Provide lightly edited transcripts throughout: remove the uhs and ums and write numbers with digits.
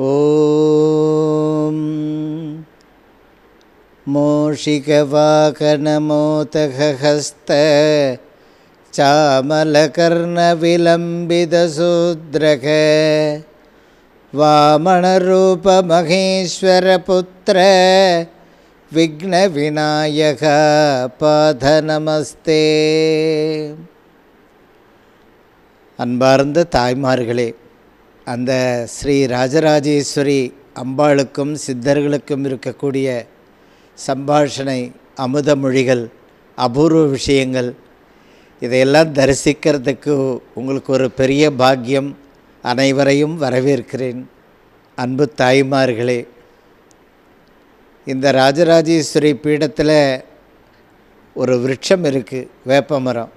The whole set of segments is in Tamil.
ஓம் மூஷிகவாகனமோதகஹஸ்த சாமலகர்ணவிலம்பிதசூத்ரக வாமனரூபமகேஸ்வரபுத்திர விக்னவிநாயக பாதநமஸ்தே. அன்பார்ந்த தாய்மார்களே, அந்த ஸ்ரீ ராஜராஜேஸ்வரி அம்பாளுக்கும் சித்தர்களுக்கும் இருக்கக்கூடிய சம்பாஷணை, அமுத மொழிகள், அபூர்வ விஷயங்கள், இதையெல்லாம் தரிசிக்கிறதுக்கு உங்களுக்கு ஒரு பெரிய பாக்கியம். அனைவரையும் வரவேற்கிறேன். அன்பு தாய்மார்களே, இந்த ராஜராஜேஸ்வரி பீடத்தில் ஒரு விருட்சம் இருக்குது, வேப்பமரம்.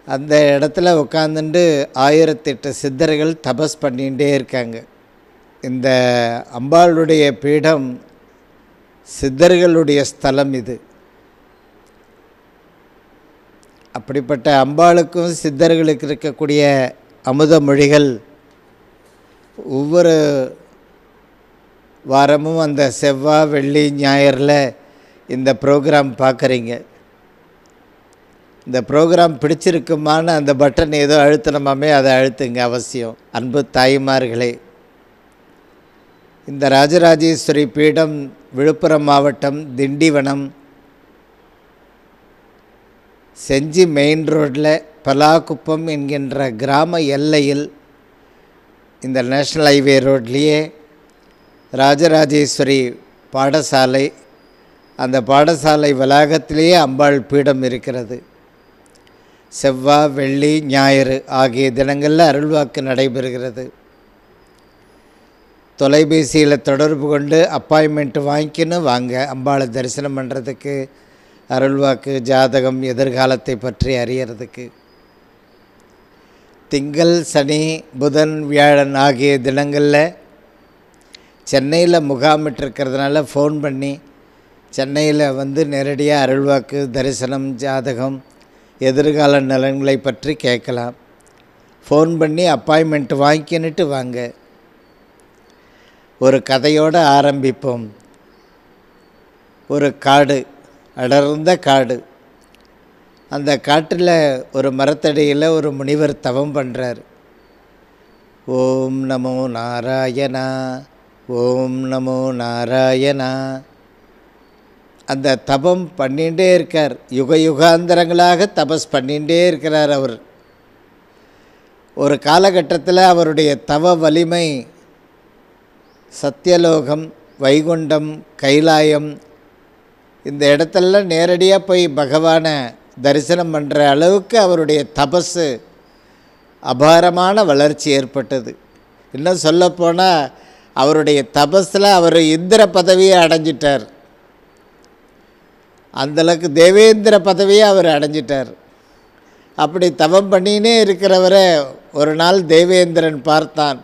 அந்த இடத்துல உட்காந்துட்டு 1008 சித்தர்கள் தபஸ் பண்ணிகிட்டே இருக்காங்க. இந்த அம்பாளுடைய பீடம் சித்தர்களுடைய ஸ்தலம் இது. அப்படிப்பட்ட அம்பாளுக்கும் சித்தர்களுக்கு இருக்கக்கூடிய அமுத மொழிகள் ஒவ்வொரு வாரமும் அந்த செவ்வாய், வெள்ளி, ஞாயிறில் இந்த ப்ரோக்ராம் பார்க்குறீங்க. இந்த ப்ரோக்ராம் பிடிச்சிருக்குமான அந்த பட்டன் ஏதோ அழுத்தணுமாமே, அதை அழுத்துங்க அவசியம். அன்பு தாய்மார்களே, இந்த ராஜராஜேஸ்வரி பீடம் விழுப்புரம் மாவட்டம் திண்டிவனம் செஞ்சி மெயின் ரோட்டில் பலாக்குப்பம் என்கின்ற கிராம எல்லையில், இந்த நேஷ்னல் ஹைவே ரோட்லேயே ராஜராஜேஸ்வரி பாடசாலை, அந்த பாடசாலை வளாகத்திலேயே அம்பாள் பீடம் இருக்கிறது. செவ்வாய், வெள்ளி, ஞாயிறு ஆகிய தினங்களில் அருள்வாக்கு நடைபெறுகிறது. தொலைபேசியில் தொடர்பு கொண்டு அப்பாயின்மெண்ட் வாங்கிக்கின்னு வாங்க. அம்பாளை தரிசனம் பண்ணுறதுக்கு, அருள்வாக்கு, ஜாதகம், எதிர்காலத்தை பற்றி அறியறதுக்கு. திங்கள், சனி, புதன், வியாழன் ஆகிய தினங்களில் சென்னையில் முகாமிட்டிருக்கிறதுனால ஃபோன் பண்ணி சென்னையில் வந்து நேரடியாக அருள்வாக்கு, தரிசனம், ஜாதகம், எதிர்கால நலன்களை பற்றி கேட்கலாம். ஃபோன் பண்ணி அப்பாயின்மெண்ட் வாங்கிக்கின்னுட்டு வாங்க. ஒரு கதையோடு ஆரம்பிப்போம். ஒரு காடு, அடர்ந்த காடு. அந்த காட்டில் ஒரு மரத்தடியில் ஒரு முனிவர் தவம் பண்ணுறார். ஓம் நமோ நாராயணா, ஓம் நமோ நாராயணா. அந்த தபம் பண்ணிகிட்டே இருக்கார். யுக யுகாந்தரங்களாக தபஸ் பண்ணிகிட்டே இருக்கிறார் அவர். ஒரு காலகட்டத்தில் அவருடைய தவ வலிமை சத்தியலோகம், வைகுண்டம், கைலாயம் இந்த இடத்துலலாம் நேரடியாக போய் பகவானை தரிசனம் பண்ணுற அளவுக்கு அவருடைய தபஸு அபாரமான வளர்ச்சி ஏற்பட்டது. இன்னும் சொல்லப்போனால் அவருடைய தபஸில் அவர் இந்திர பதவியை அடைஞ்சிட்டார். அந்தளவுக்கு தேவேந்திர பதவியை அவர் அடைஞ்சிட்டார். அப்படி தவம் பண்ணினே இருக்கிறவரை ஒரு நாள் தேவேந்திரன் பார்த்தான்.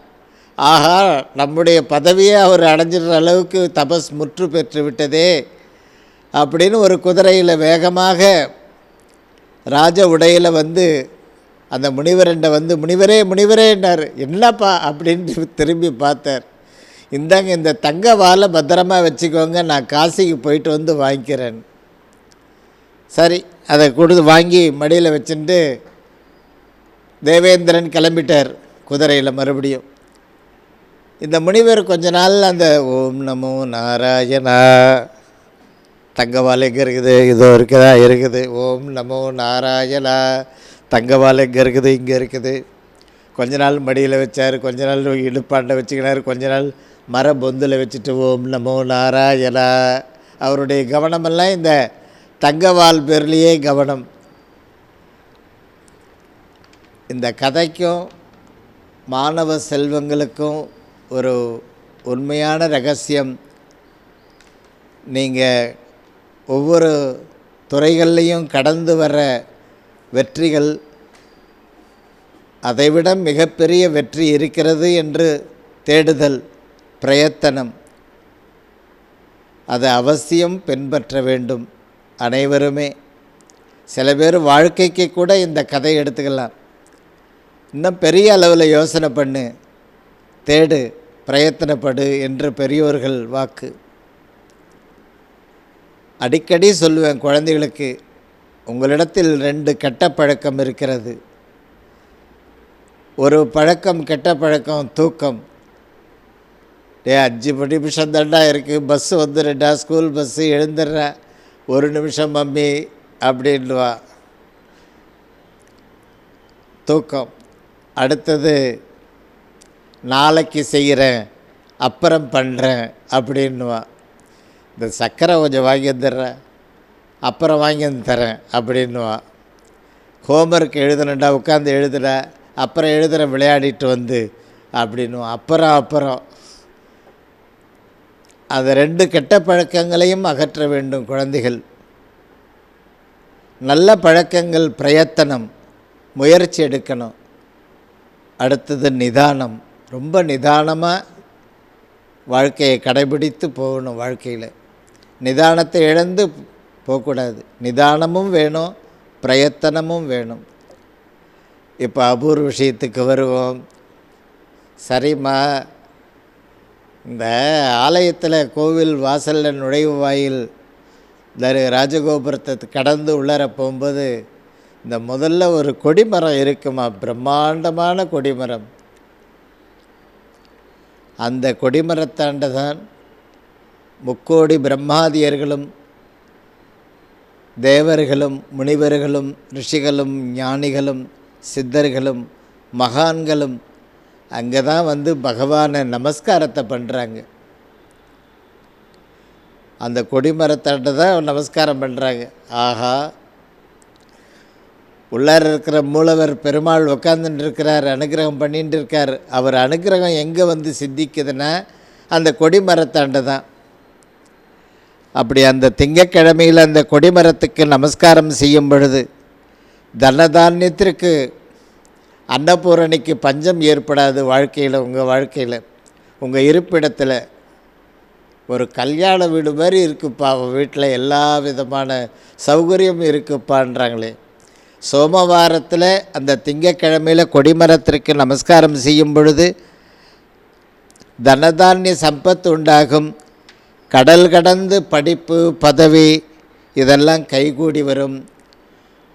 ஆஹா, நம்முடைய பதவியை அவர் அடைஞ்சிடுற அளவுக்கு தபஸ் முற்று பெற்று விட்டதே அப்படின்னு ஒரு குதிரையில் வேகமாக ராஜ உடையில் வந்து அந்த முனிவரண்ட வந்து, முனிவரே முனிவரேன்னார். என்னப்பா அப்படின்னு திரும்பி பார்த்தார். இந்தாங்க, இந்த தங்க வாழை பத்திரமா வச்சுக்கோங்க, நான் காசிக்கு போயிட்டு வந்து வாங்கிக்கிறேன். சரி, அதை கொடுத்து வாங்கி மடியில் வச்சுட்டு தேவேந்திரன் கிளம்பிட்டார் குதிரையில் மறுபடியும். இந்த முனிவர் கொஞ்ச நாள் அந்த ஓம் நமோ நாராயணா, தங்கவால் எங்கே இருக்குது, இதோ இருக்குதா, இருக்குது. ஓம் நமோ நாராயணா, தங்கவால் எங்கே இருக்குது, இங்கே இருக்குது. கொஞ்ச நாள் மடியில் வச்சார், கொஞ்ச நாள் இடுப்பாண்டை வச்சுக்கினார், கொஞ்ச நாள் மர பொந்தில் வச்சுட்டு ஓம் நமோ நாராயணா. அவருடைய கவனமெல்லாம் இந்த தங்கவால் பேர்லேயே கவனம். இந்த கதைக்கும் மாணவ செல்வங்களுக்கும் ஒரு உண்மையான ரகசியம். நீங்கள் ஒவ்வொரு துறைகள்லையும் கடந்து வர வெற்றிகள், அதைவிட மிகப்பெரிய வெற்றி இருக்கிறது என்று தேடுதல், பிரயத்தனம், அதை அவசியம் பின்பற்ற வேண்டும் அனைவருமே. சில பேர் வாழ்க்கைக்கு கூட இந்த கதை எடுத்துக்கலாம். இன்னும் பெரிய அளவில் யோசனை பண்ணு, தேடு, பிரயத்தனப்படு என்று பெரியோர்கள் வாக்கு. அடிக்கடி சொல்லுவேன் குழந்தைகளுக்கு, உங்களிடத்தில் 2 கெட்ட பழக்கம் இருக்கிறது. ஒரு பழக்கம், கெட்ட பழக்கம் தூக்கம். 5 நிமிஷம் தாண்டா இருக்குது, பஸ்ஸு வந்துடுறா, ஸ்கூல் பஸ்ஸு, எழுந்துடுறா, 1 நிமிஷம் மம்மி அப்படின்வா. தூக்கம். அடுத்தது நாளைக்கு செய்கிறேன், அப்புறம் பண்ணுறேன் அப்படின்வா. இந்த சர்க்கரை கொஞ்சம் வாங்கி வந்துடுறேன், அப்புறம் வாங்கி வந்து தரேன் அப்படின்வா. ஹோம்ஒர்க் எழுதணுண்டா, உட்காந்து எழுதுற, அப்புறம் எழுதுகிற விளையாடிட்டு வந்து அப்படின்வா. அப்புறம் அந்த 2 கெட்ட பழக்கங்களையும் அகற்ற வேண்டும் குழந்தைகள். நல்ல பழக்கங்கள் பிரயத்தனம், முயற்சி எடுக்கணும். அடுத்தது நிதானம். ரொம்ப நிதானமாக வாழ்க்கையை கடைபிடித்து போகணும். வாழ்க்கையில் நிதானத்தை இழந்து போகக்கூடாது. நிதானமும் வேணும், பிரயத்தனமும் வேணும். இப்போ அபூர் விஷயத்துக்கு வருவோம். சரிம்மா, இந்த ஆலயத்தில் கோவில் வாசலில் நுழைவு வாயில் ராஜகோபுரத்தை கடந்து உள்ளர போகும்போது இந்த முதல்ல ஒரு கொடிமரம் இருக்குமா, பிரம்மாண்டமான கொடிமரம். அந்த கொடிமரத்தாண்ட தான் முக்கோடி பிரம்மாதியர்களும் தேவர்களும் முனிவர்களும் ரிஷிகளும் ஞானிகளும் சித்தர்களும் மகான்களும் அங்கே தான் வந்து பகவானை நமஸ்காரத்தை பண்ணுறாங்க. அந்த கொடிமரத்தாண்ட தான் நமஸ்காரம் பண்ணுறாங்க. ஆஹா, உள்ளார இருக்கிற மூலவர் பெருமாள் உட்காந்துட்டு இருக்கிறார், அனுகிரகம் பண்ணிட்டு இருக்கார். அவர் அனுகிரகம் எங்கே வந்து சித்திக்குதுன்னா அந்த கொடிமரத்தாண்ட தான். அப்படி அந்த திங்கக்கிழமையில் அந்த கொடிமரத்துக்கு நமஸ்காரம் செய்யும் பொழுது தனதானியத்திற்கு அன்னபூரணிக்கு பஞ்சம் ஏற்படாது. வாழ்க்கையில், உங்கள் வாழ்க்கையில், உங்கள் இருப்பிடத்தில் ஒரு கல்யாண வீடு மாதிரி இருக்குப்பா, வீட்டில் எல்லா விதமான சௌகரியம் இருக்குப்பான்றாங்களே. சோமவாரத்தில் அந்த திங்கக்கிழமையில் கொடிமரத்திற்கு நமஸ்காரம் செய்யும் பொழுது தனதானிய சம்பத்து உண்டாகும். கடல் கடந்து படிப்பு பதவி இதெல்லாம் கைகூடி வரும்.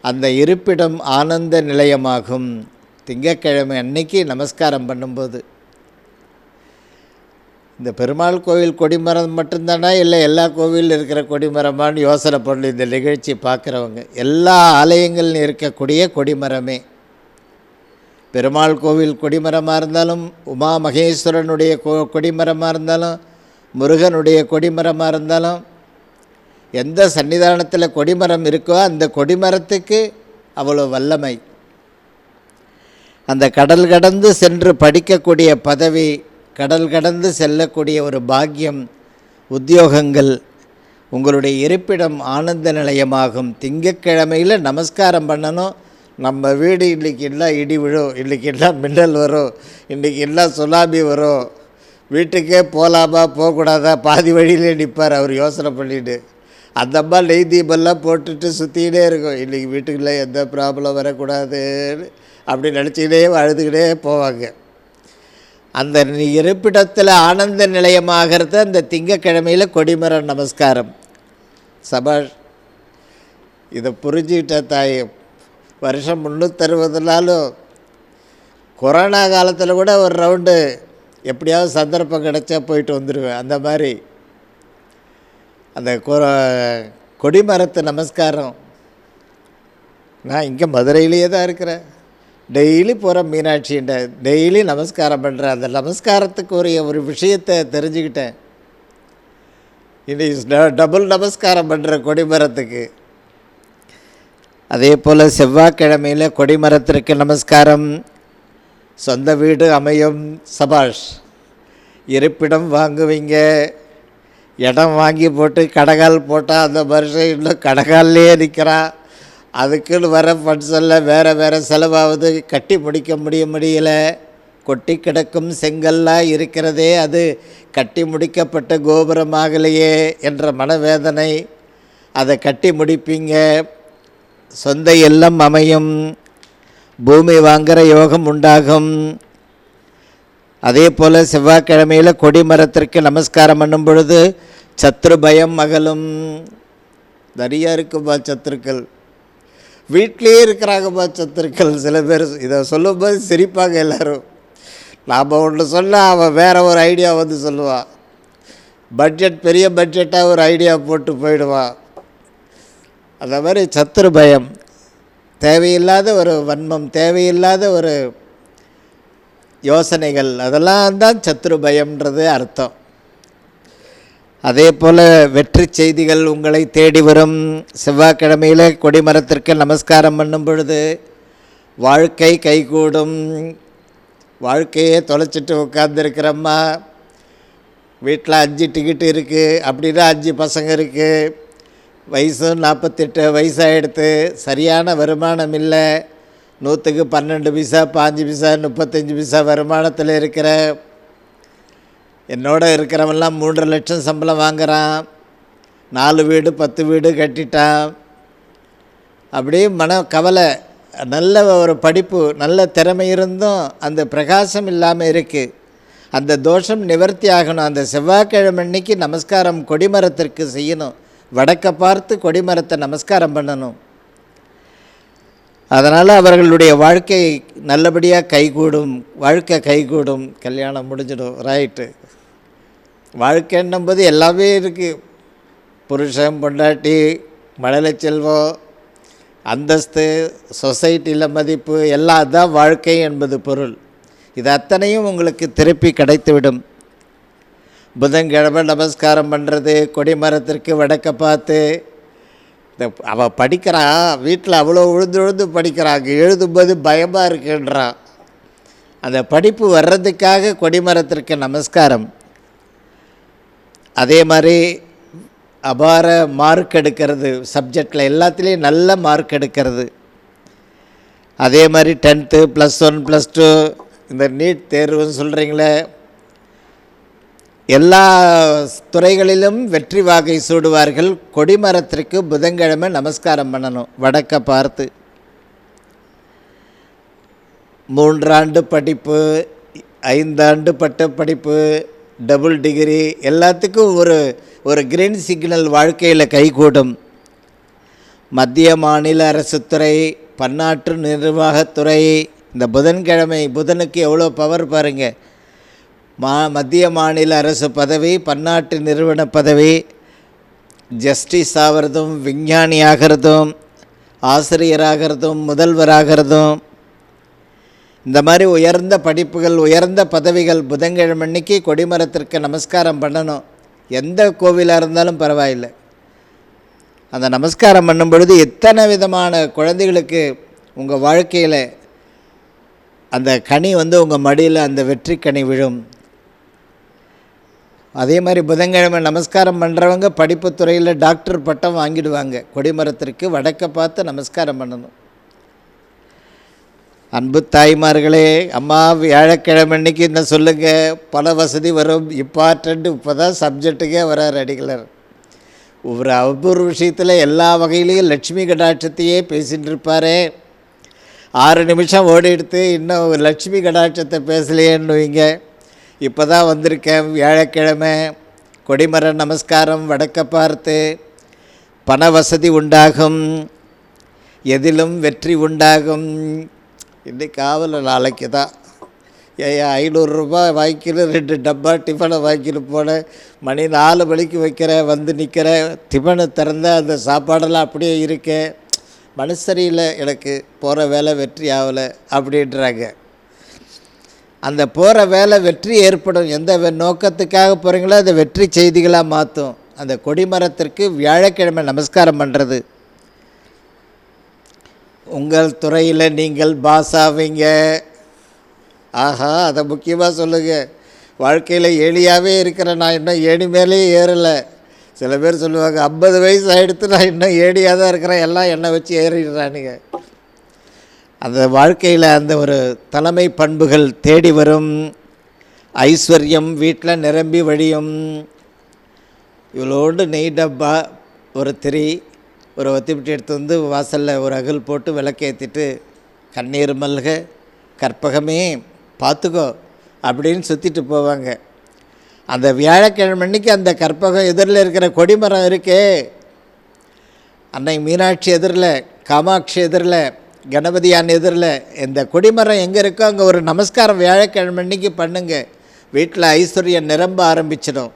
அந்த இருப்பிடம் ஆனந்த நிலையமாகும். திங்கக்கிழமை அன்னைக்கு நமஸ்காரம் பண்ணும்போது இந்த பெருமாள் கோவில் கொடிமரம் மட்டும்தானா, இல்லை எல்லா கோவிலில் இருக்கிற கொடிமரமானு யோசனை பண்ணு. இந்த நிகழ்ச்சி பார்க்குறவங்க எல்லா ஆலயங்களில் இருக்கக்கூடிய கொடிமரமே, பெருமாள் கோவில் கொடிமரமாக இருந்தாலும், உமா மகேஸ்வரனுடைய கொடிமரமாக இருந்தாலும், முருகனுடைய கொடிமரமாக இருந்தாலும், எந்த சன்னிதானத்தில் கொடிமரம் இருக்கோ அந்த கொடிமரத்துக்கு அவ்வளோ வல்லமை. அந்த கடல் கடந்து சென்று படிக்கக்கூடிய பதவி, கடல் கடந்து செல்லக்கூடிய ஒரு பாக்கியம், உத்தியோகங்கள், உங்களுடைய இருப்பிடம் ஆனந்த நிலையமாகும். திங்கக்கிழமையில் நமஸ்காரம் பண்ணணும். நம்ம வீடு இன்றைக்கி எல்லாம் இடி விழும், இன்றைக்கி எல்லாம் மின்னல் வரும், இன்றைக்கி எல்லாம் சுனாமி வரும், வீட்டுக்கே போகலாமா போகக்கூடாதா, பாதி வழியிலே நிற்பார் அவர் யோசனை பண்ணிவிட்டு. அந்த அம்மா நெய் தீபெல்லாம் போட்டுட்டு சுற்றிக்கிட்டே இருக்கும். இன்றைக்கி வீட்டுக்குள்ளே எந்த ப்ராப்ளம் வரக்கூடாதுன்னு அப்படி நினச்சிக்கிட்டே அழுதுகிட்டே போவாங்க. அந்த இருப்பிடத்தில் ஆனந்த நிலையமாகிறது அந்த திங்கக்கிழமையில் கொடிமரம் நமஸ்காரம். சபாஷ், இதை புரிஞ்சுக்கிட்ட தாய். வருஷம் 360 நாளும் கொரோனா காலத்தில் கூட ஒரு ரவுண்டு எப்படியாவது சந்தர்ப்பம் கிடச்சா போயிட்டு வந்துடுவேன். அந்த மாதிரி அந்த கொடிமரத்து நமஸ்காரம். நான் இங்கே மதுரையிலேயே தான் இருக்கிறேன். டெய்லி போகிறேன் மீனாட்சின்ற, டெய்லி நமஸ்காரம் பண்ணுறேன். அந்த நமஸ்காரத்துக்கு ஒரு விஷயத்தை தெரிஞ்சுக்கிட்டேன். இன்னைக்கு டபுள் நமஸ்காரம் பண்ணுறேன் கொடிமரத்துக்கு. அதே போல் செவ்வாய்க்கிழமையில் கொடிமரத்திற்கு நமஸ்காரம். சொந்த வீடு அமையும். சபாஷ், இருப்பிடம் வாங்குவீங்க. இடம் வாங்கி போட்டு கடகால் போட்டால் அந்த வருஷம் இன்னும் கடகால்லையே நிற்கிறான். அதுக்குன்னு வர ஃபண்ட்ஸெல்லாம் வேறு செலவாகுது, கட்டி முடிக்க முடியலை. கொட்டி கிடக்கும் செங்கல்லாக இருக்கிறதே, அது கட்டி முடிக்கப்பட்ட கோபுரமாகலையே என்ற மனவேதனை. அதை கட்டி முடிப்பீங்க. சொந்த இல்லம் அமையும். பூமி வாங்குகிற யோகம் உண்டாகும். அதே போல் செவ்வாய்க்கிழமையில் கொடிமரத்திற்கு நமஸ்காரம் பண்ணும் பொழுது சத்ரு பயம் அகலும். நிறையா இருக்குப்பா சத்துருக்கள், வீட்டிலே இருக்கிறாங்கப்பா சத்துருக்கள். சில பேர் இதை சொல்லும்போது சிரிப்பாங்க எல்லோரும். நாம் ஒன்று சொன்னால் அவன் வேறு ஒரு ஐடியா வந்து சொல்லுவான். பட்ஜெட் பெரிய பட்ஜெட்டாக ஒரு ஐடியா போட்டு போயிடுவான். அந்த மாதிரி சத்துரு பயம், தேவையில்லாத ஒரு வன்மம், தேவையில்லாத ஒரு யோசனைகள், அதெல்லாம் தான் சத்துரு பயம்ன்றது அர்த்தம். அதே போல் வெற்றி செய்திகள் உங்களை தேடி வரும். செவ்வாய்க்கிழமையில் கொடிமரத்திற்கு நமஸ்காரம் பண்ணும் பொழுது வாழ்க்கை கைகூடும். வாழ்க்கையே தொலைச்சிட்டு உட்காந்துருக்கிறம்மா, வீட்டில் 5 டிக்கெட்டு இருக்குது அப்படின்னா 5 பசங்க இருக்குது, வயசும் 48 வயசாகிடுத்து, சரியான வருமானம் இல்லை, 100க்கு 12 பைசா 5 பைசா 35 பைசா வருமானத்தில் இருக்கிற என்னோட இருக்கிறவெல்லாம் 3.5 லட்சம் சம்பளம் வாங்குகிறான், 4 வீடு 10 வீடு கட்டிட்டான், அப்படியே மன கவலை. நல்ல ஒரு படிப்பு, நல்ல திறமை இருந்தும் அந்த பிரகாசம் இல்லாமல் இருக்குது. அந்த தோஷம் நிவர்த்தி ஆகணும். அந்த செவ்வாய்க்கிழமை அன்னைக்கு நமஸ்காரம் கொடிமரத்திற்கு செய்யணும். வடக்க பார்த்து கொடிமரத்தை நமஸ்காரம் பண்ணணும். அதனால் அவர்களுடைய வாழ்க்கை நல்லபடியாக கைகூடும், வாழ்க்கை கைகூடும், கல்யாணம் முடிஞ்சிடும். ரைட்டு, வாழ்க்கைன்னும்போது எல்லாமே இருக்குது. புருஷன், பொண்டாட்டி, மழலை செல்வம், அந்தஸ்து, சொசைட்டியில் மதிப்பு, எல்லாம் தான் வாழ்க்கை என்பது பொருள். இது அத்தனையும் உங்களுக்கு திருப்பி கிடைத்துவிடும். புதன்கிழமை நமஸ்காரம் பண்ணுறது, கொடிமரத்திற்கு வடக்க பார்த்து. அவள் படிக்கிறான், வீட்டில் அவ்வளோ உழுந்து படிக்கிறாங்க, எழுதும்போது பயமாக இருக்குன்றான். அந்த படிப்பு வர்றதுக்காக கொடிமரத்திற்கு நமஸ்காரம். அதே மாதிரி அபார மார்க் எடுக்கிறது, சப்ஜெக்டில் எல்லாத்துலேயும் நல்ல மார்க் எடுக்கிறது. அதே மாதிரி 10th +1 +2 இந்த நீட் தேர்வுன்னு சொல்கிறீங்களே, எல்லா துறைகளிலும் வெற்றி வாகை சூடுவார்கள். கொடிமரத்திற்கு புதன்கிழமை நமஸ்காரம் பண்ணணும் வடக்க பார்த்து. 3 ஆண்டு படிப்பு, 5 ஆண்டு பட்ட படிப்பு, டபுள் டிகிரி, எல்லாத்துக்கும் ஒரு கிரீன் சிக்னல் வாழ்க்கையில் கைகூடும். மத்திய மாநில அரசுத்துறை, பன்னாட்டு நிர்வாகத்துறை, இந்த புதன்கிழமை, புதனுக்கு எவ்வளோ பவர் பாருங்கள். மத்திய மாநில அரசு பதவி, பன்னாட்டு நிறுவன பதவி, ஜஸ்டிஸ் ஆகிறதும், விஞ்ஞானி ஆகிறதும், ஆசிரியராகிறதும், முதல்வராகிறதும், இந்த மாதிரி உயர்ந்த படிப்புகள், உயர்ந்த பதவிகள் புதன்கிழமை அன்னைக்கு கொடிமரத்திற்கு நமஸ்காரம் பண்ணணும். எந்த கோவிலாக இருந்தாலும் பரவாயில்லை. அந்த நமஸ்காரம் பண்ணும் பொழுது எத்தனை விதமான குழந்தைகளுக்கு உங்கள் வாழ்க்கையில் அந்த கனி உங்கள் மடியில் அந்த வெற்றி கனி விழும். அதே மாதிரி புதன்கிழமை நமஸ்காரம் பண்ணுறவங்க படிப்பு துறையில் டாக்டர் பட்டம் வாங்கிடுவாங்க. கொடிமரத்திற்கு வடக்க பார்த்து நமஸ்காரம் பண்ணணும். அன்பு தாய்மார்களே, அம்மா வியாழக்கிழமை அன்னைக்கு என்ன சொல்லுங்கள், பல வசதி வரும். இம்பார்ட்டண்ட் இப்போ தான் சப்ஜெக்ட்டுக்கே வரார் அடிகளர். ஒவ்வொரு விஷயத்தில் எல்லா வகையிலையும் லட்சுமி கடாட்சத்தையே பேசிகிட்டு இருப்பார். 6 நிமிஷம் ஓடி எடுத்து இன்னும் லட்சுமி கடாட்சத்தை பேசலையேன்னு வைங்க. இப்போ தான் வந்திருக்கேன், வியாழக்கிழமை கொடிமர நமஸ்காரம் வடக்க பார்த்து. பண வசதி உண்டாகும், எதிலும் வெற்றி உண்டாகும். இன்றைக்கி காவல், நாளைக்கு தான். ஏன் 500 ரூபாய் வாங்கிக்கிட்டு 2 டப்பா டிஃபனை வாங்கிட்டு போனேன். மணி 4 மணிக்கு வைக்கிறேன், வந்து நிற்கிறேன், டிஃபனை திறந்த அந்த சாப்பாடெல்லாம் அப்படியே இருக்கேன். மனசு சரியில்லை, எனக்கு போகிற வேலை வெற்றி ஆகலை அப்படின்றாங்க. அந்த போகிற வேலை வெற்றி ஏற்படும். எந்த நோக்கத்துக்காக போகிறீங்களோ அதை வெற்றி செய்திகளாக மாற்றும். அந்த கொடிமரத்திற்கு வியாழக்கிழமை நமஸ்காரம் பண்ணுறது. உங்கள் துறையில் நீங்கள் பாஸ் ஆவீங்க. ஆஹா, அதை முக்கியமாக சொல்லுங்கள். வாழ்க்கையில் ஏணியாகவே இருக்கிறேன், நான் இன்னும் ஏணி மேலேயே ஏறலை. சில பேர் சொல்லுவாங்க 50 வயசு ஆகிடுத்து, நான் இன்னும் ஏணியாக தான் இருக்கிறேன், எல்லாம் என்னை வச்சு ஏறிடுறானுங்க. அந்த வாழ்க்கையில் அந்த ஒரு தலைமை பண்புகள் தேடி வரும். ஐஸ்வர்யம் வீட்டில் நிரம்பி வழியும். இவ்வளோண்டு நெய் டப்பா, ஒரு திரி, ஒரு ஒத்திப்பிட்டு எடுத்து வாசலில் ஒரு அகல் போட்டு விளக்கேற்றிட்டு, கண்ணீர் மல்க கற்பகமே பார்த்துக்கோ, அப்படின்னு சுற்றிட்டு போவாங்க. அந்த வியாழக்கிழமை அன்றைக்கி அந்த கற்பகம் எதிரில் இருக்கிற கொடிமரம் இருக்கே, அன்னை மீனாட்சி எதிரில், காமாட்சி எதிரில், கணபதியான் எதிரில் இந்த கொடிமரம் எங்கே இருக்கோ அங்கே ஒரு நமஸ்காரம் வியாழக்கிழமை அன்றைக்கி பண்ணுங்க. வீட்டில் ஐஸ்வர்யம் நிரம்ப ஆரம்பிச்சிடும்.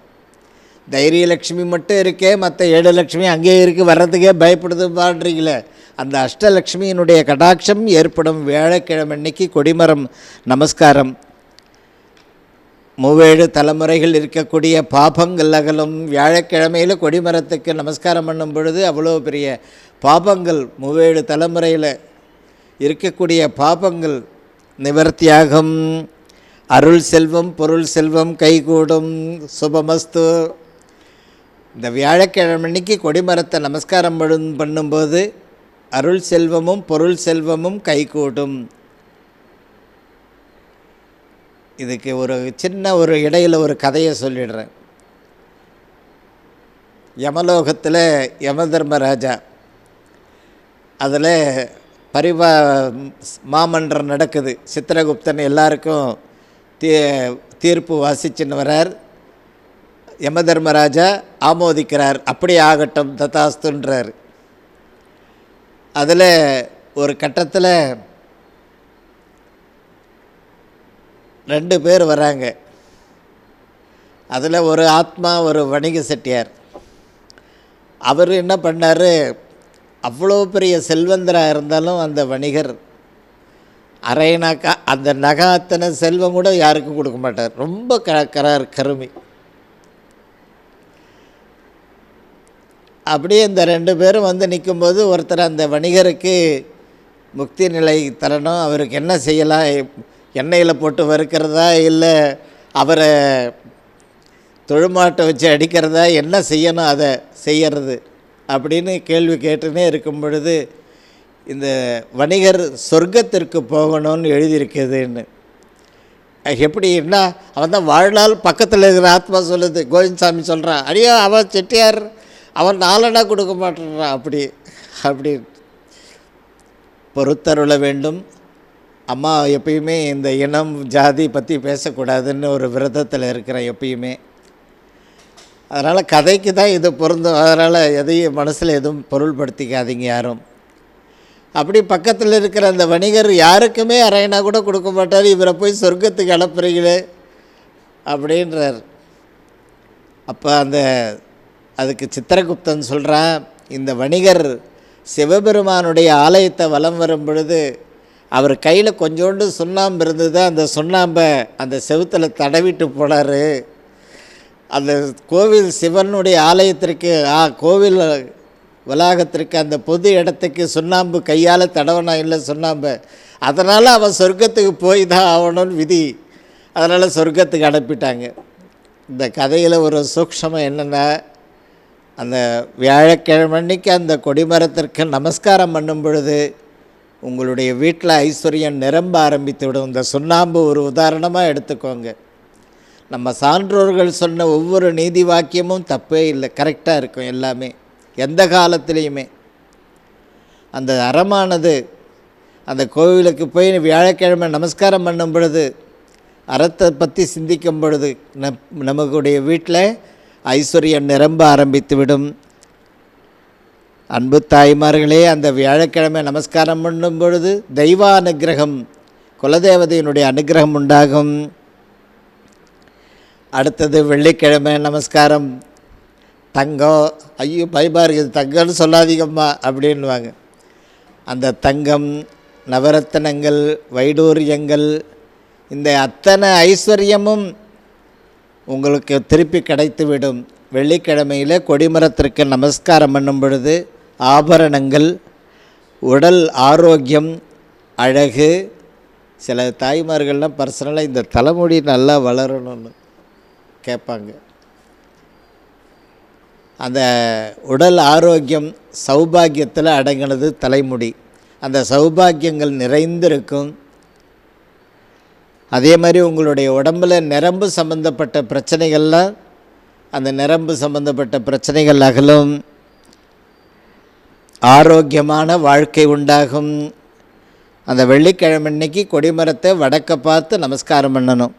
தைரியலட்சுமி மட்டும் இருக்கே, மற்ற 7 லட்சுமி அங்கேயே இருக்குது, வர்றதுக்கே பயப்படுது பாடுறீங்களே, அந்த அஷ்டலட்சுமியினுடைய கடாட்சம் ஏற்படும் வியாழக்கிழமை அன்றைக்கி கொடிமரம் நமஸ்காரம். 7 தலைமுறைகள் இருக்கக்கூடிய பாபங்கள் அகலும். வியாழக்கிழமையில் கொடிமரத்துக்கு நமஸ்காரம் பண்ணும் பொழுது அவ்வளோ பெரிய பாபங்கள், 7 தலைமுறையில் இருக்கக்கூடிய பாபங்கள் நிவர்த்தியாகும். அருள் செல்வம் பொருள் செல்வம் கைகூடும். சுபமஸ்து. இந்த வியாழக்கிழமை அன்றைக்கி கொடிமரத்தை நமஸ்காரம் பண்ணும்போது அருள் செல்வமும் பொருள் செல்வமும் கைகூடும். இதுக்கு ஒரு சின்ன இடையில் ஒரு கதையை சொல்லிடுறேன். யமலோகத்தில் யமதர்மராஜா, அதில் மாமன்றம் நடக்குது. சித்திரகுப்தன் எல்லாருக்கும் தீர்ப்பு வாசிச்சுன்னு வரார். யமதர்மராஜா ஆமோதிக்கிறார். அப்படி ஆகட்டும் ததாஸ்துன்றார். அதில் ஒரு கட்டத்தில் 2 பேர் வராங்க. அதில் ஒரு ஆத்மா ஒரு வணிக செட்டியார். அவர் என்ன பண்ணார், அவ்வளோ பெரிய செல்வந்தராக இருந்தாலும் அந்த வணிகர் அரைனாக்கா அந்த நகாத்தனை செல்வம் கூட யாருக்கும் கொடுக்க மாட்டார். ரொம்ப கருமி. அப்படியே இந்த 2 பேரும் வந்து நிற்கும்போது ஒருத்தர் அந்த வணிகருக்கு முக்தி நிலை தரணும், அவருக்கு என்ன செய்யலாம், எண்ணெயில் போட்டு வறுக்கிறதா இல்லை அவரை தொழுமாட்டை வச்சு அடிக்கிறதா, என்ன செய்யணும் அதை செய்கிறது அப்படின்னு கேள்வி கேட்டுனே இருக்கும் பொழுது இந்த வணிகர் சொர்க்கத்திற்கு போகணும்னு எழுதியிருக்குதுன்னு. எப்படின்னா அவன் தான் வாழ்நாள் பக்கத்தில் இருக்கிற ஆத்மா சொல்லுது. கோவிந்தசாமி சொல்கிறான், அடியோ அவன் செட்டியார், அவன் 4 கொடுக்க மாட்டேறான். அப்படி பொறுத்தருள வேண்டும். அம்மா எப்பயுமே இந்த இனம் ஜாதி பற்றி பேசக்கூடாதுன்னு ஒரு விரதத்தில் இருக்கிறேன் எப்பயுமே. அதனால் கதைக்கு தான் இது பொருந்தும். அதனால் எதையும் மனசில் எதுவும் பொருள்படுத்திக்காதீங்க யாரும். அப்படி பக்கத்தில் இருக்கிற அந்த வணிகர் யாருக்குமே அரைனா கூட கொடுக்க மாட்டார். இவரை போய் சொர்க்கத்துக்கு அனுப்புறீங்களே அப்படின்றார். அப்போ அதுக்கு சித்திரகுப்தன் சொல்கிறான், இந்த வணிகர் சிவபெருமானுடைய ஆலயத்தை வலம் வரும் பொழுது அவர் கையில் கொஞ்சோண்டு சுண்ணாம்பு இருந்தது. அந்த சுண்ணாம்பை அந்த செவுத்தில் தடவிட்டு போனார். அந்த கோவில் சிவனுடைய ஆலயத்திற்கு கோவில் வளாகத்திற்கு அந்த பொது இடத்துக்கு சுண்ணாம்பு கையால் தடவனா இல்லை சுண்ணாம்பு. அதனால் அவன் சொர்க்கத்துக்கு போய் தான் ஆகணும்னு விதி. அதனால் சொர்க்கத்துக்கு அனுப்பிட்டாங்க. இந்த கதையில் ஒரு சூக்ஷமம் என்னென்னா, அந்த வியாழக்கிழமை அன்னைக்கு அந்த கொடிமரத்திற்கு நமஸ்காரம் பண்ணும் பொழுது உங்களுடைய வீட்டில் ஐஸ்வர்யம் நிரம்ப ஆரம்பித்து விடும். இந்த சுண்ணாம்பு ஒரு உதாரணமாக எடுத்துக்கோங்க. நம்ம சான்றோர்கள் சொன்ன ஒவ்வொரு நீதி வாக்கியமும் தப்பே இல்லை, கரெக்டாக இருக்கும் எல்லாமே, எந்த காலத்துலேயுமே. அந்த அறமானது அந்த கோவிலுக்கு போய் வியாழக்கிழமை நமஸ்காரம் பண்ணும் பொழுது, அறத்தை பற்றி சிந்திக்கும் பொழுது நமக்குடைய வீட்டில் ஐஸ்வர்யம் நிரம்ப ஆரம்பித்து விடும். அன்பு தாய்மார்களே, அந்த வியாழக்கிழமை நமஸ்காரம் பண்ணும் பொழுது தெய்வ அனுகிரகம், குலதேவதையினுடைய அனுகிரகம் உண்டாகும். அடுத்தது வெள்ளிக்கிழமை நமஸ்காரம். தங்கம், ஐயோ பயமாக இருக்குது, தங்கம்னு சொல்லாதீங்கம்மா அப்படின்வாங்க. அந்த தங்கம், நவரத்தனங்கள், வைடூரியங்கள், இந்த அத்தனை ஐஸ்வர்யமும் உங்களுக்கு திருப்பி கிடைத்துவிடும். வெள்ளிக்கிழமையில் கொடிமரத்திற்கு நமஸ்காரம் பண்ணும் பொழுது ஆபரணங்கள், உடல் ஆரோக்கியம், அழகு. சில தாய்மார்கள்லாம் பர்சனலாக இந்த தலைமுடி நல்லா வளரணும்னு கேட்பாங்க. அந்த உடல் ஆரோக்கியம் சௌபாகியத்தில் அடங்கினது தலைமுடி. அந்த சௌபாகியங்கள் நிறைந்திருக்கும். அதே மாதிரி உங்களுடைய உடம்பில் நரம்பு சம்பந்தப்பட்ட பிரச்சனைகள்லாம், அந்த நரம்பு சம்பந்தப்பட்ட பிரச்சனைகள் அகலும். ஆரோக்கியமான வாழ்க்கை உண்டாகும். அந்த வெள்ளிக்கிழமை அன்னைக்கு கொடிமரத்தை வடக்க பார்த்து நமஸ்காரம் பண்ணணும்.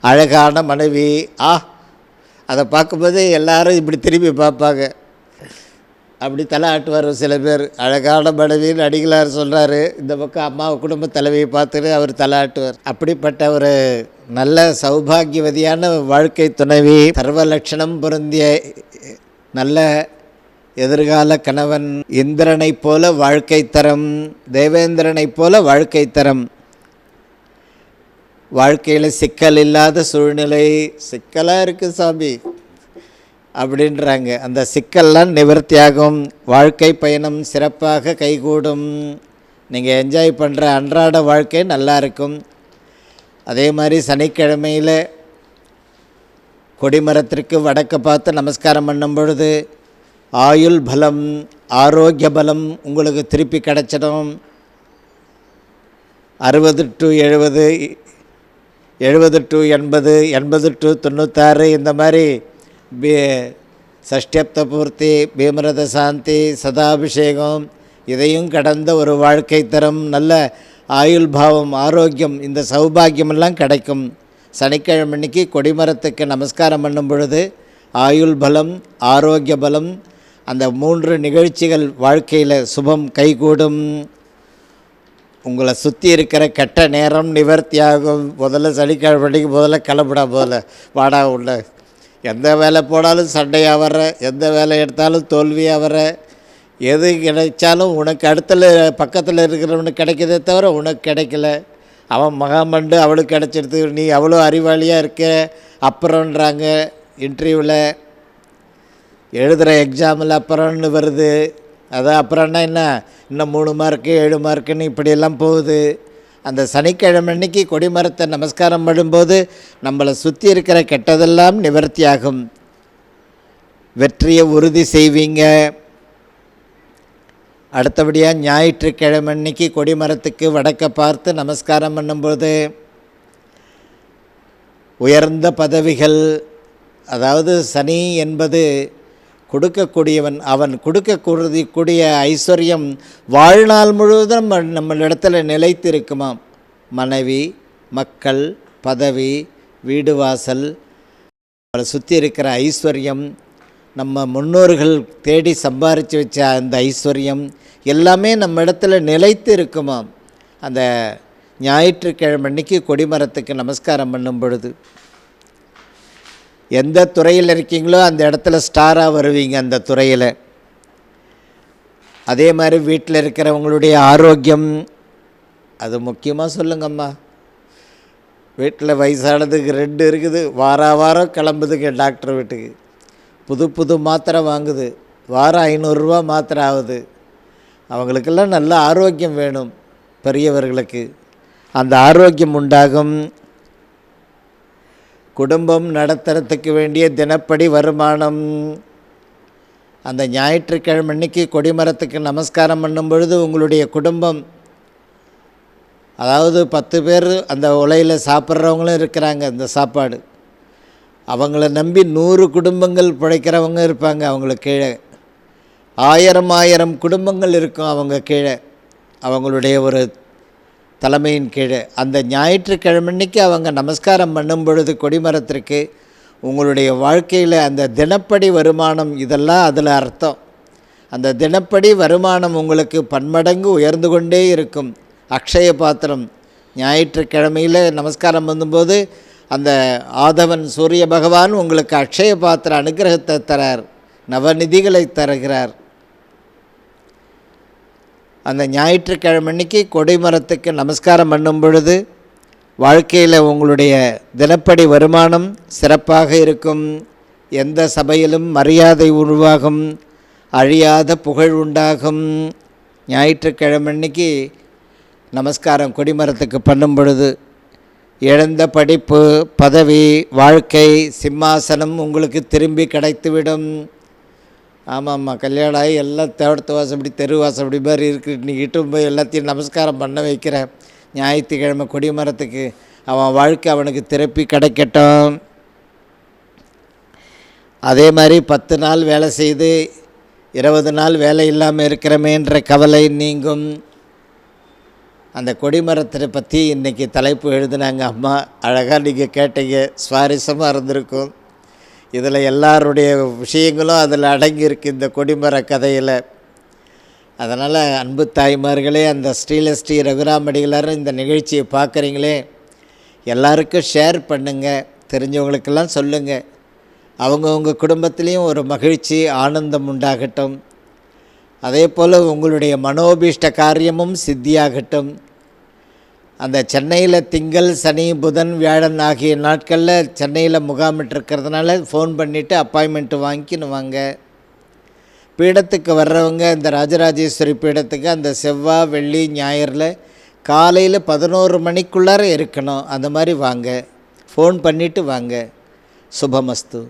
அழகான மனைவி. அதை பார்க்கும்போது எல்லாரும் இப்படி திரும்பி பார்ப்பாங்க. அப்படி தலை ஆட்டுவார் சில பேர். அழகான மனைவின்னு அடிகளார் சொல்கிறாரு, இந்த பக்கம் அம்மா குடும்ப தலைவியை பார்த்துட்டு அவர் தலை ஆட்டுவார். அப்படிப்பட்ட ஒரு நல்ல சௌபாகியவதியான வாழ்க்கை துணைவி, சர்வலட்சணம் பொருந்திய நல்ல எதிர்கால கணவன், இந்திரனைப் போல வாழ்க்கை தரம், தேவேந்திரனைப் போல வாழ்க்கை தரம். வாழ்க்கையில் சிக்கல் இல்லாத சூழ்நிலை. சிக்கலாக இருக்குது சாமி அப்படின்றாங்க. அந்த சிக்கல்லாம் நிவர்த்தியாகும். வாழ்க்கை பயணம் சிறப்பாக கைகூடும். நீங்கள் என்ஜாய் பண்ணுற அன்றாட வாழ்க்கை நல்லா இருக்கும். அதே மாதிரி சனிக்கிழமையில் கொடிமரத்திற்கு வடக்க பார்த்து நமஸ்காரம் பண்ணும் பொழுது ஆயுள் பலம், ஆரோக்கிய பலம் உங்களுக்கு திருப்பி கிடச்சிடும். 60 to 70, 70 to 80, 80 to 96 இந்த மாதிரி சஷ்டியப்த பூர்த்தி, பீமரத சாந்தி, சதாபிஷேகம் இதையும் கடந்த ஒரு வாழ்க்கை தரம், நல்ல ஆயுள் பாவம், ஆரோக்கியம், இந்த சௌபாகியமெல்லாம் கிடைக்கும். சனிக்கிழமை அன்னைக்கு கொடிமரத்துக்கு நமஸ்காரம் பண்ணும் பொழுது ஆயுள் பலம், ஆரோக்கிய பலம், அந்த 3 நிகழ்ச்சிகள் வாழ்க்கையில் சுபம் கைகூடும். உங்களை சுற்றி இருக்கிற கெட்ட நேரம் நிவர்த்தியாகும். முதல்ல சனிக்கிழமை அன்னைக்கு முதல்ல கிளம்புடா, முதல்ல வாடா உள்ள. எந்த வேலை போனாலும் சண்டையாக வர, எந்த வேலை எடுத்தாலும் தோல்வியாக வர, எது கிடைச்சாலும் உனக்கு அடுத்தல பக்கத்தில் இருக்கிறவனுக்கு கிடைக்கிறதே தவிர உனக்கு கிடைக்கல. அவன் மகாமண்டு, அவளுக்கு கிடைச்சிடுது, நீ அவ்வளோ அறிவாளியாக இருக்க அப்புறம்ன்றாங்க. இன்டர்வியூவில் எழுதுகிற எக்ஸாமில் அப்புறம்னு வருது. அதான் அப்புறம்னா என்ன, இன்னும் 3 மார்க்கு 7 மார்க்குன்னு இப்படியெல்லாம் போகுது. அந்த சனிக்கிழமை அன்னைக்கு கொடிமரத்தை நமஸ்காரம் பண்ணும்போது நம்மளை சுற்றி இருக்கிற கெட்டதெல்லாம் நிவர்த்தியாகும். வெற்றியை உறுதி செய்வீங்க. அடுத்தபடியாக ஞாயிற்றுக்கிழமை அன்னைக்கு கொடிமரத்துக்கு வடக்க பார்த்து நமஸ்காரம் பண்ணும்போது உயர்ந்த பதவிகள், அதாவது சனி என்பது கொடுக்கக்கூடியவன், அவன் கொடுக்கக்கூடிய ஐஸ்வர்யம் வாழ்நாள் முழுவதும் நம்மளிடத்தில் நிலைத்து இருக்குமாம். மனைவி, மக்கள், பதவி, வீடு வாசல், அவளை சுற்றி இருக்கிற ஐஸ்வர்யம், நம்ம முன்னோர்கள் தேடி சம்பாரித்து வச்ச அந்த ஐஸ்வர்யம் எல்லாமே நம்ம இடத்துல நிலைத்து இருக்குமாம். அந்த ஞாயிற்றுக்கிழமை அன்னைக்கு கொடிமரத்துக்கு நமஸ்காரம் பண்ணும் பொழுது எந்த துறையில் இருக்கீங்களோ அந்த இடத்துல ஸ்டாராக வருவீங்க அந்த துறையில். அதே மாதிரி வீட்டில் இருக்கிறவங்களுடைய ஆரோக்கியம், அது முக்கியமாக சொல்லுங்கம்மா. வீட்டில் வயசானதுக்கு 2 இருக்குது, வாரம் கிளம்புதுங்க டாக்டர் வீட்டுக்கு. புது மாத்திரை வாங்குது, வாரம் 500 ரூபா மாத்திரை ஆகுது. அவங்களுக்கெல்லாம் நல்ல ஆரோக்கியம் வேணும். பெரியவர்களுக்கு அந்த ஆரோக்கியம் உண்டாகும். குடும்பம் நடத்துறதுக்கு வேண்டிய தினப்படி வருமானம். அந்த ஞாயிற்றுக்கிழமை அன்னைக்கு கொடிமரத்துக்கு நமஸ்காரம் பண்ணும் பொழுது உங்களுடைய குடும்பம், அதாவது 10 பேர் அந்த உலையில் சாப்பிட்றவங்களும் இருக்கிறாங்க. அந்த சாப்பாடு அவங்கள நம்பி 100 குடும்பங்கள் பிழைக்கிறவங்க இருப்பாங்க. அவங்களுக்கு கீழே 1000 குடும்பங்கள் இருக்கும் அவங்க கீழே, அவங்களுடைய ஒரு தலைமையின் கீழே. அந்த ஞாயிற்றுக்கிழமை அன்னைக்கு அவங்க நமஸ்காரம் பண்ணும் பொழுது கொடிமரத்திற்கு உங்களுடைய வாழ்க்கையில் அந்த தினப்படி வருமானம், இதெல்லாம் அதில் அர்த்தம். அந்த தினப்படி வருமானம் உங்களுக்கு பன்மடங்கு உயர்ந்து கொண்டே இருக்கும். அக்ஷய பாத்திரம் ஞாயிற்றுக்கிழமையில் நமஸ்காரம் பண்ணும்போது அந்த ஆதவன் சூரிய பகவான் உங்களுக்கு அக்ஷய பாத்திர அனுகிரகத்தை தரார், நவநிதிகளை தருகிறார். அந்த ஞாயிற்றுக்கிழமை அன்னைக்கு கொடிமரத்துக்கு நமஸ்காரம் பண்ணும் பொழுது வாழ்க்கையில் உங்களுடைய தினப்படி வருமானம் சிறப்பாக இருக்கும். எந்த சபையிலும் மரியாதை உருவாகும், அழியாத புகழ் உண்டாகும். ஞாயிற்றுக்கிழமை அன்னைக்கு நமஸ்காரம் கொடிமரத்துக்கு பண்ணும் பொழுது இழந்த படிப்பு, பதவி, வாழ்க்கை, சிம்மாசனம் உங்களுக்கு திரும்பி கிடைத்துவிடும். ஆமாம்மா, கல்யாணம் ஆகி எல்லாம் தேவடத்து வாசப்படி தெரு வாசப்படி மாதிரி இருக்குது. இன்றைக்கி இட்டு போய் எல்லாத்தையும் நமஸ்காரம் பண்ண வைக்கிறேன். ஞாயிற்றுக்கிழமை கொடிமரத்துக்கு அவன் வாழ்க்கை அவனுக்கு திருப்பி கிடைக்கட்டும். அதே மாதிரி 10 நாள் வேலை செய்து 20 நாள் வேலை இல்லாமல் இருக்கிறமேன்ற கவலை நீங்கும். அந்த கொடிமரத்தை பற்றி இன்றைக்கி தலைப்பு எழுதுனாங்க அம்மா. அழகாக நீங்கள் கேட்டீங்க, சுவாரஸ்யமாக இருந்திருக்கும். இதில் எல்லாருடைய விஷயங்களும் அதில் அடங்கியிருக்கு இந்த கொடிமர கதையில். அதனால் அன்பு தாய்மார்களே, அந்த ஸ்ரீ ரகுராமடிகளாரும் இந்த நிகழ்ச்சியை பார்க்குறீங்களே, எல்லாருக்கும் ஷேர் பண்ணுங்கள், தெரிஞ்சவங்களுக்கெல்லாம் சொல்லுங்கள். அவங்கவுங்க குடும்பத்துலேயும் ஒரு மகிழ்ச்சி ஆனந்தம் உண்டாகட்டும். அதே போல் உங்களுடைய மனோபீஷ்ட காரியமும் சித்தியாகட்டும். அந்த சென்னையில் திங்கள், சனி, புதன், வியாழன் ஆகிய நாட்களில் சென்னையில் முகாமிட்டிருக்கிறதுனால ஃபோன் பண்ணிவிட்டு அப்பாயின்மெண்ட்டு வாங்கிக்கின்னு வாங்க. பீடத்துக்கு வர்றவங்க இந்த ராஜராஜேஸ்வரி பீடத்துக்கு அந்த செவ்வாய், வெள்ளி, ஞாயிறில் காலையில் 11 மணிக்குள்ளார இருக்கணும். அந்த மாதிரி வாங்க, ஃபோன் பண்ணிவிட்டு வாங்க. சுபமஸ்து.